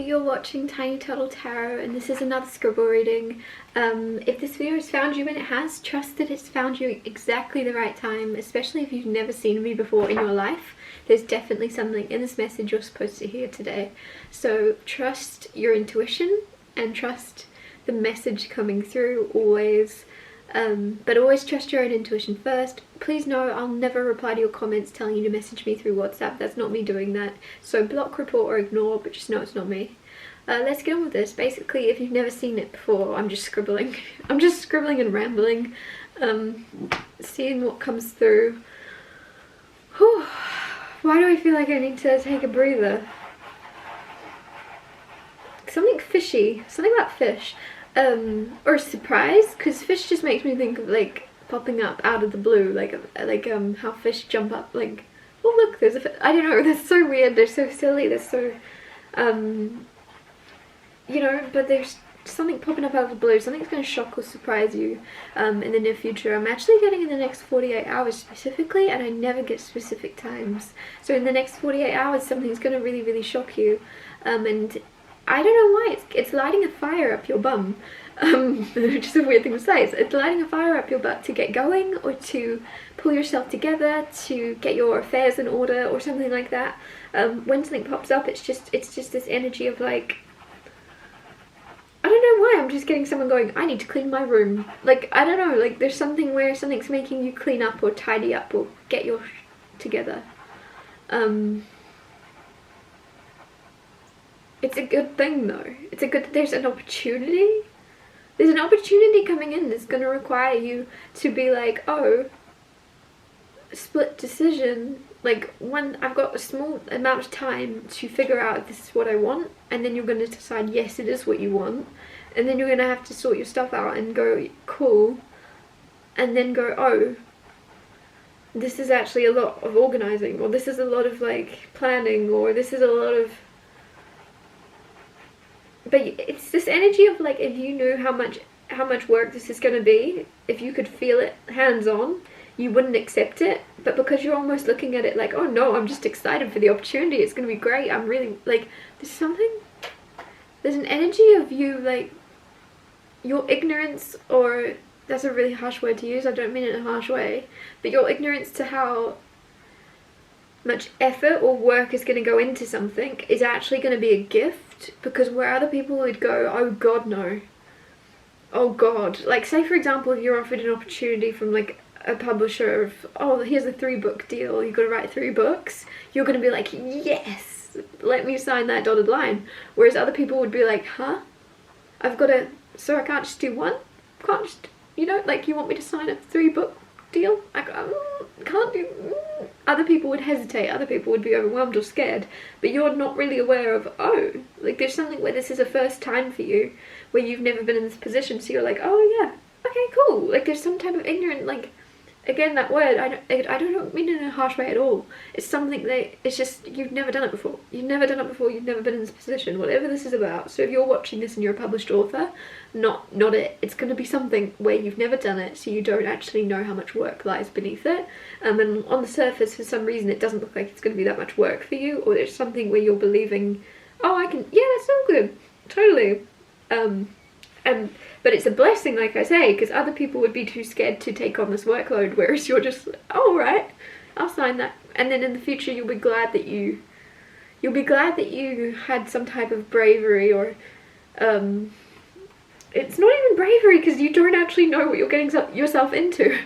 you're watching Tiny Turtle Tarot and this is another scribble reading. If this video has found you, and it has, trust that it's found you exactly the right time, especially if you've never seen me before in your life. There's definitely something in this message you're supposed to hear today. So trust your intuition and trust the message coming through always. But always trust your own intuition first. Please know I'll never reply to your comments telling you to message me through WhatsApp. That's not me doing that. So block, report or ignore, but just know it's not me. Let's get on with this. Basically, if you've never seen it before, I'm just scribbling. I'm just scribbling and rambling, seeing what comes through. Whew. Why do I feel like I need to take a breather? Something fishy. Something about fish. Or a surprise, because fish just makes me think of like popping up out of the blue, like how fish jump up, like, oh look, there's a fish. I don't know, they're so weird, they're so silly, they're so, you know, but there's something popping up out of the blue, something's going to shock or surprise you in the near future. I'm actually getting in the next 48 hours specifically, and I never get specific times. So in the next 48 hours, something's going to really, really shock you, and I don't know why, it's lighting a fire up your bum, which is a weird thing to say. It's lighting a fire up your butt to get going, or to pull yourself together, to get your affairs in order, or something like that. When something pops up, it's just this energy of like, I don't know why, I'm just getting someone going, I need to clean my room. Like, I don't know, like there's something where something's making you clean up or tidy up or get your together. It's a good thing though. It's a good, there's an opportunity. There's an opportunity coming in that's going to require you to be like, oh, split decision. Like, I've got a small amount of time to figure out if this is what I want, and then you're going to decide, yes, it is what you want. And then you're going to have to sort your stuff out and go, cool. And then go, oh, this is actually a lot of organising, or this is a lot of like planning, or this is a lot of... But it's this energy of like, if you knew how much work this is going to be, if you could feel it hands-on, you wouldn't accept it. But because you're almost looking at it like, oh no, I'm just excited for the opportunity, it's going to be great, I'm really, like, there's an energy of you, like, your ignorance, or, that's a really harsh word to use, I don't mean it in a harsh way, but your ignorance to how much effort or work is going to go into something is actually going to be a gift. Because where other people would go, oh god, no, oh god, like say for example if you're offered an opportunity from like a publisher of, oh here's a 3-book deal, you've got to write 3 books, you're going to be like, yes, let me sign that dotted line. Whereas other people would be like, huh, I've got to, so I can't just do one, can't just, you know, like you want me to sign a 3-book deal, I can't do. Other people would hesitate, other people would be overwhelmed or scared, but you're not really aware of, oh, like there's something where this is a first time for you, where you've never been in this position, so you're like, oh yeah, okay, cool, like there's some type of ignorant, like, again that word, I don't mean it in a harsh way at all, it's something that, it's just, you've never done it before, you've never been in this position, whatever this is about. So if you're watching this and you're a published author, not it, it's going to be something where you've never done it, so you don't actually know how much work lies beneath it, and on the surface for some reason it doesn't look like it's going to be that much work for you, or there's something where you're believing, oh I can, yeah, that's all good, totally, but it's a blessing, like I say, because other people would be too scared to take on this workload, whereas you're just, oh right, I'll sign that. And then in the future you'll be glad that you had some type of bravery, or it's not even bravery because you don't actually know what you're getting yourself into,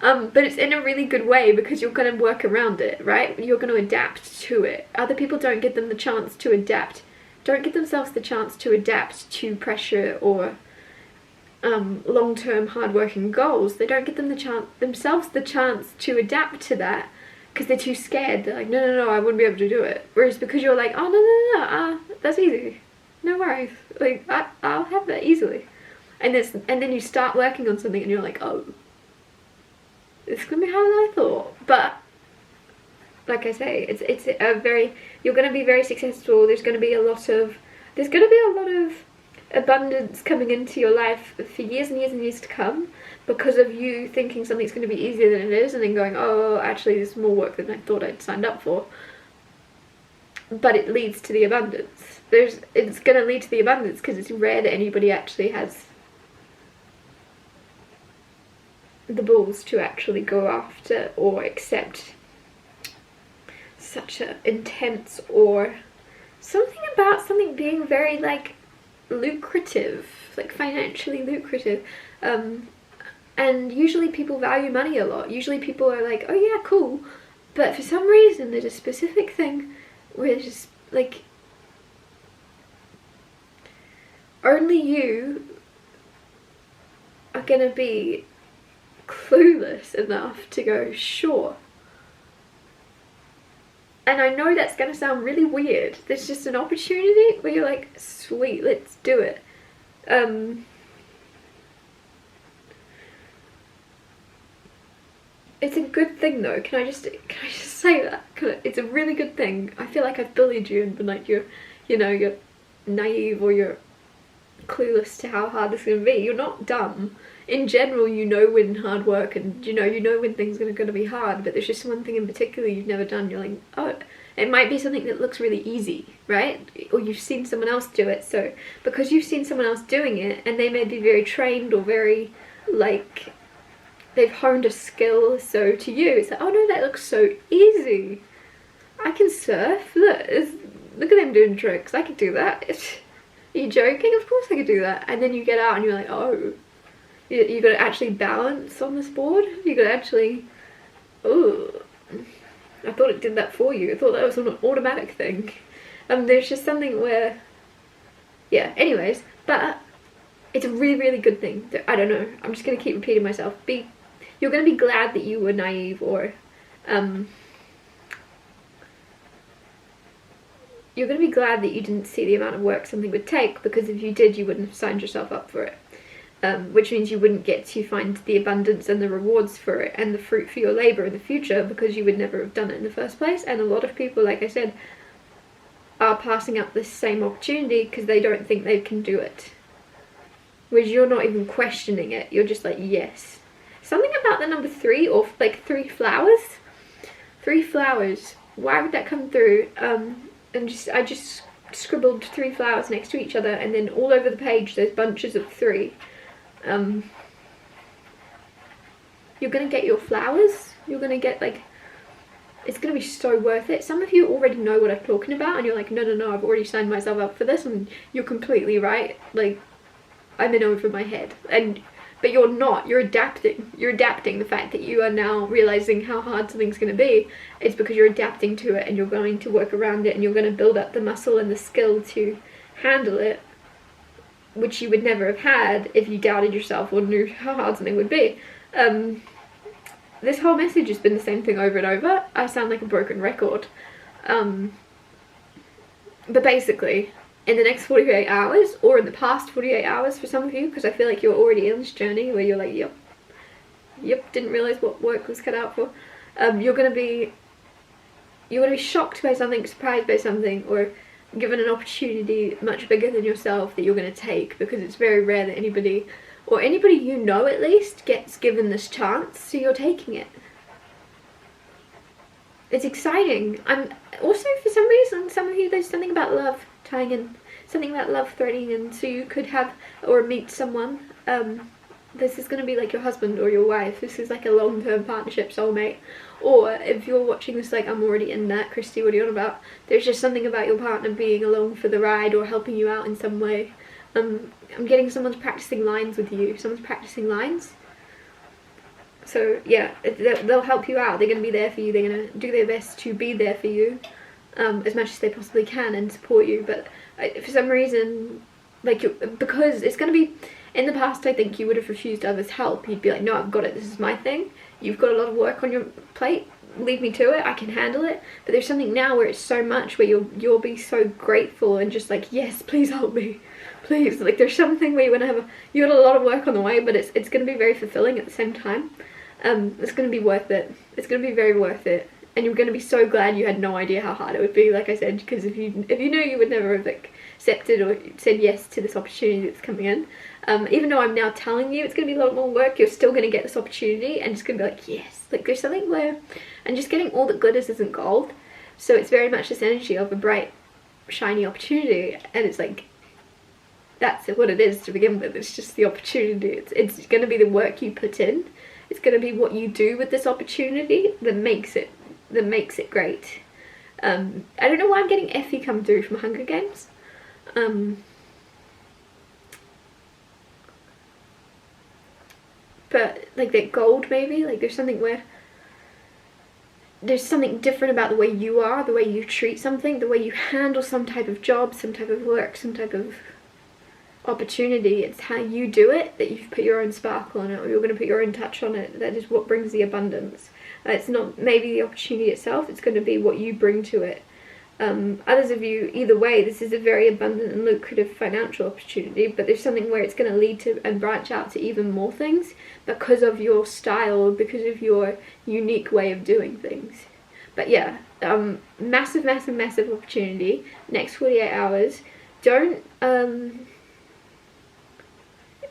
but it's in a really good way because you're going to work around it, right? You're going to adapt to it. Other people don't get them the chance to adapt, don't give themselves the chance to adapt to pressure or long-term hard-working goals. They don't get themselves the chance to adapt to that because they're too scared. They're like, no, I wouldn't be able to do it. Whereas because you're like, oh no, that's easy, no worries, like I'll have that easily. And then you start working on something and you're like, oh, it's gonna be harder than I thought. But like I say, it's a very, you're gonna be very successful. There's gonna be a lot of abundance coming into your life for years and years and years to come, because of you thinking something's going to be easier than it is, and then going, oh, actually there's more work than I thought I'd signed up for. but it leads to the abundance. It's going to lead to the abundance because it's rare that anybody actually has the balls to actually go after or accept such a intense, or something about something being very like lucrative, like financially lucrative. And usually people value money a lot. Usually people are like, oh yeah, cool. But for some reason there's a specific thing where it's just like, only you are gonna be clueless enough to go, sure. And I know that's gonna sound really weird. There's just an opportunity where you're like, sweet, let's do it. It's a good thing though. Can I just say that? It's a really good thing. I feel like I've bullied you and been like, you're naive or you're clueless to how hard this is gonna be. You're not dumb. In general, you know when hard work and you know when things are gonna be hard, but there's just one thing in particular you've never done. You're like, oh, it might be something that looks really easy, right? Or you've seen someone else do it. So because you've seen someone else doing it and they may be very trained or very like, they've honed a skill, so to you it's like, oh no, that looks so easy. I can surf. Look at them doing tricks. I could do that. Are you joking? Of course I could do that. And then you get out and you're like, oh, you got to actually balance on this board. You got to actually, oh, I thought it did that for you. I thought that was an automatic thing. There's just something where, yeah. Anyways, but it's a really, really good thing. I don't know. I'm just gonna keep repeating myself. You're gonna be glad that you were naive, or you're gonna be glad that you didn't see the amount of work something would take, because if you did, you wouldn't have signed yourself up for it. Which means you wouldn't get to find the abundance and the rewards for it and the fruit for your labor in the future, because you would never have done it in the first place. And a lot of people, like I said, are passing up this same opportunity because they don't think they can do it. Whereas you're not even questioning it, you're just like, yes. Something about the number 3, or like 3 flowers. 3 flowers. Why would that come through? I just scribbled 3 flowers next to each other, and then all over the page there's bunches of 3. You're gonna get your flowers. You're gonna get like, it's gonna be so worth it. Some of you already know what I'm talking about, and you're like, no, I've already signed myself up for this, and you're completely right. Like, I'm in over my head. But you're not. You're adapting. You're adapting. The fact that you are now realizing how hard something's going to be, it's because you're adapting to it, and you're going to work around it, and you're going to build up the muscle and the skill to handle it, which you would never have had if you doubted yourself or knew how hard something would be. This whole message has been the same thing over and over. I sound like a broken record. But basically, in the next 48 hours, or in the past 48 hours for some of you, because I feel like you're already in this journey where you're like, yep, didn't realise what work was cut out for. You're gonna be shocked by something, surprised by something, or given an opportunity much bigger than yourself that you're gonna take, because it's very rare that anybody, or anybody you know at least, gets given this chance, so you're taking it. It's exciting. I'm also, for some reason, some of you, there's something about love tying in, something about love threading in, so you could have or meet someone. This is going to be like your husband or your wife. This is like a long-term partnership, soulmate. Or if you're watching this like, I'm already in that, Christy, what are you on about? There's just something about your partner being along for the ride or helping you out in some way. I'm getting someone's practicing lines with you. Someone's practicing lines. So yeah, they'll help you out. They're going to be there for you. They're going to do their best to be there for you as much as they possibly can and support you. But for some reason, like, because it's going to be, in the past I think you would have refused others' help. You'd be like, no, I've got it, this is my thing. You've got a lot of work on your plate, leave me to it, I can handle it. But there's something now where it's so much where you'll be so grateful and just like, yes, please help me, please. Like, there's something where you got a lot of work on the way, but it's going to be very fulfilling at the same time. It's going to be worth it. It's going to be very worth it. And you're going to be so glad you had no idea how hard it would be, like I said, because if you knew, you would never have accepted or said yes to this opportunity that's coming in. Even though I'm now telling you it's going to be a lot more work, you're still going to get this opportunity and it's going to be like, yes. Like, there's something where, and just getting all the glitters isn't gold, So it's very much this energy of a bright, shiny opportunity, and it's like, that's what it is to begin with. It's just the opportunity. It's going to be the work you put in. It's going to be what you do with this opportunity that makes it great. I don't know why I'm getting Effie come through from Hunger Games. But like that gold, maybe, like there's something where there's something different about the way you are, the way you treat something, the way you handle some type of job, some type of work, some type of opportunity. It's how you do it that you've put your own sparkle on it, or you're going to put your own touch on it. That is what brings the abundance. It's not maybe the opportunity itself, it's going to be what you bring to it. Others of you, either way, this is a very abundant and lucrative financial opportunity, but there's something where it's going to lead to and branch out to even more things because of your style, because of your unique way of doing things. But yeah, massive opportunity. Next 48 hours. Don't,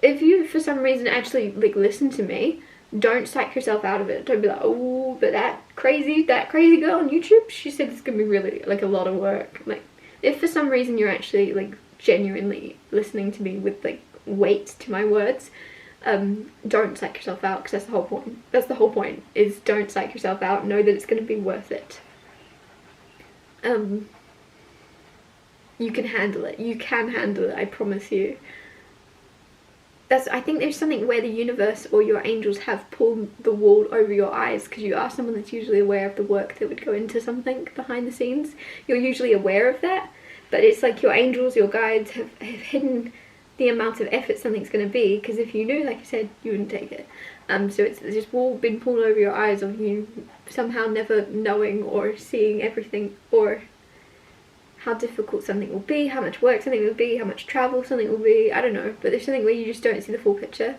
if you for some reason actually like listen to me, don't psych yourself out of it. Don't be like, oh, but that crazy girl on YouTube, she said it's gonna be really like a lot of work. Like, if for some reason you're actually like genuinely listening to me with like weight to my words, don't psych yourself out, because that's the whole point. That's the whole point, is don't psych yourself out. Know that it's gonna be worth it. You can handle it. You can handle it, I promise you. I think there's something where the universe or your angels have pulled the wall over your eyes, because you are someone that's usually aware of the work that would go into something behind the scenes. You're usually aware of that, but it's like your angels, your guides have hidden the amount of effort something's going to be, because if you knew, like I said, you wouldn't take it. So it's just all been pulled over your eyes of you somehow never knowing or seeing everything, or how difficult something will be, how much work something will be, how much travel something will be, I don't know, but there's something where you just don't see the full picture,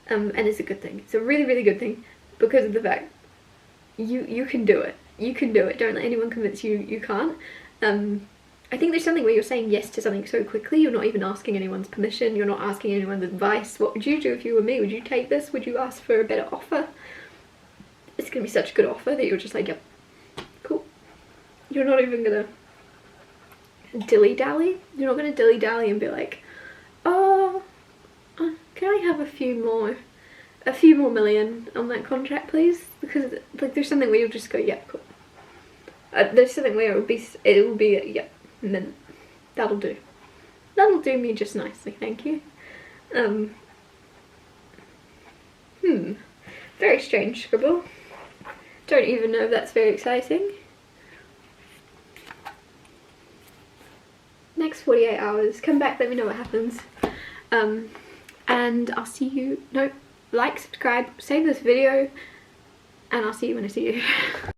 and it's a good thing. It's a really good thing, because of the fact you can do it. You can do it. Don't let anyone convince you you can't. I think there's something where you're saying yes to something so quickly, you're not even asking anyone's permission, you're not asking anyone's advice. What would you do if you were me? Would you take this? Would you ask for a better offer? It's gonna be such a good offer that you're just like, yep, cool. You're not even gonna dilly-dally. You're not gonna dilly-dally and be like, oh, can I have a few more million on that contract, please? Because like there's something where you'll just go, yeah, cool. There's something where it will be yeah, and then that'll do me just nicely, thank you. Very strange scribble. Don't even know if that's very exciting. Next 48 hours, come back, let me know what happens. And I'll see you, like, subscribe, save this video, and I'll see you when I see you.